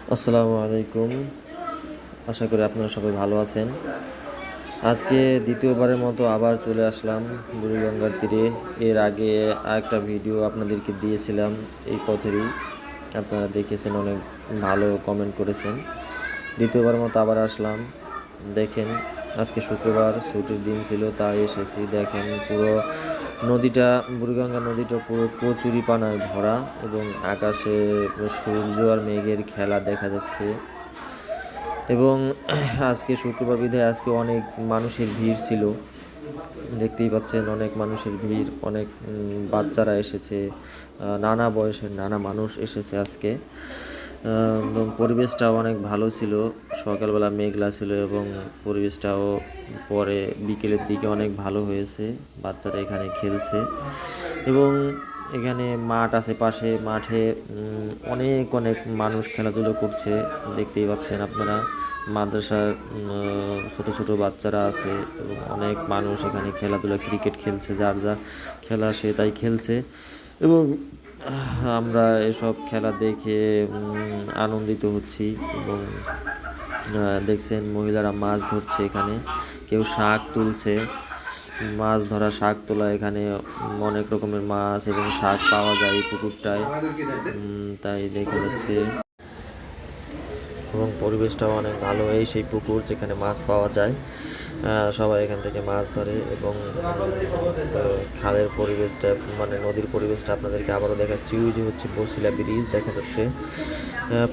আসসালামু আলাইকুম। আশা করি আপনারা সবাই ভালো আছেন। আজকে দ্বিতীয়বারের মতো আবার চলে আসলাম বুড়িগঙ্গার তীরে। এর আগে আরেকটা ভিডিও আপনাদেরকে দিয়েছিলাম এই পথেরই। আপনারা দেখেছেন, অনেক ভালো কমেন্ট করেছেন। দ্বিতীয়বারের মতো আবার আসলাম। দেখেন, আজকে শুক্রবার, ছুটির দিন ছিল তাই এসেছি। দেখেন, পুরো নদীটা, বুড়িগঙ্গা নদীটা পুরো কচুরিপানায় ভরা এবং আকাশে সূর্য আর মেঘের খেলা দেখা যাচ্ছে। এবং আজকে শুক্রবার বিধায় আজকে অনেক মানুষের ভিড় ছিল। দেখতেই পাচ্ছেন, অনেক মানুষের ভিড়, অনেক বাচ্চারা এসেছে, নানা বয়সের নানা মানুষ এসেছে আজকে। এবং পরিবেশটাও অনেক ভালো ছিল। সকালবেলা মেঘলা ছিল এবং পরিবেশটাও পরে বিকেলের দিকে অনেক ভালো হয়েছে। বাচ্চারা এখানে খেলছে এবং এখানে মাঠ আছে পাশে। মাঠে অনেক অনেক মানুষ খেলাধুলো করছে, দেখতেই পাচ্ছেন আপনারা। মাদ্রাসার ছোট ছোট বাচ্চারা আছে এবং অনেক মানুষ এখানে খেলাধুলা, ক্রিকেট খেলছে, যার যা খেলা সে তাই খেলছে। এবং আমরা এসব খেলা দেখে আনন্দিত হচ্ছি। এবং দেখছেন, মহিলারা মাছ ধরছে এখানে, কেউ শাক তুলছে। মাছ ধরা, শাক তোলা, এখানে অনেক রকমের মাছ এবং শাক পাওয়া যায় এই পুকুরটায়, তাই দেখা যাচ্ছে। এবং পরিবেশটাও অনেক ভালো। এই সেই পুকুর যেখানে মাছ পাওয়া যায়। সবাই এখান থেকে মাছ ধরে এবং খালের পরিবেশটা, মানে নদীর পরিবেশটা আপনাদেরকে আবারও দেখাচ্ছি। ওই যে হচ্ছে বসিলা ব্রিজ দেখা যাচ্ছে।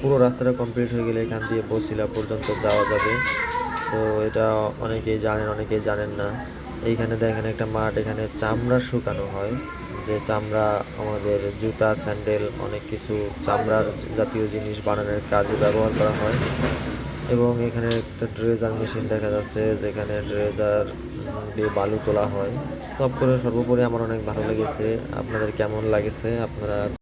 পুরো রাস্তাটা কমপ্লিট হয়ে গেলে এখান দিয়ে বসিলা পর্যন্ত যাওয়া যাবে। তো এটা অনেকেই জানেন, অনেকেই জানেন না। এইখানে দেখেন একটা মাঠ, এখানে চামড়া শুকানো হয়। যে চামড়া আমাদের জুতা, স্যান্ডেল, অনেক কিছু চামড়ার জাতীয় জিনিস বানানোর কাজে ব্যবহার করা হয়। এবং এখানে একটা ড্রেজার মেশিন দেখা যাচ্ছে, যেখানে ড্রেজার দিয়ে বালু তোলা হয়। সব করে সর্বোপরি আমার অনেক ভালো লেগেছে। আপনাদের কেমন লাগেছে আপনারা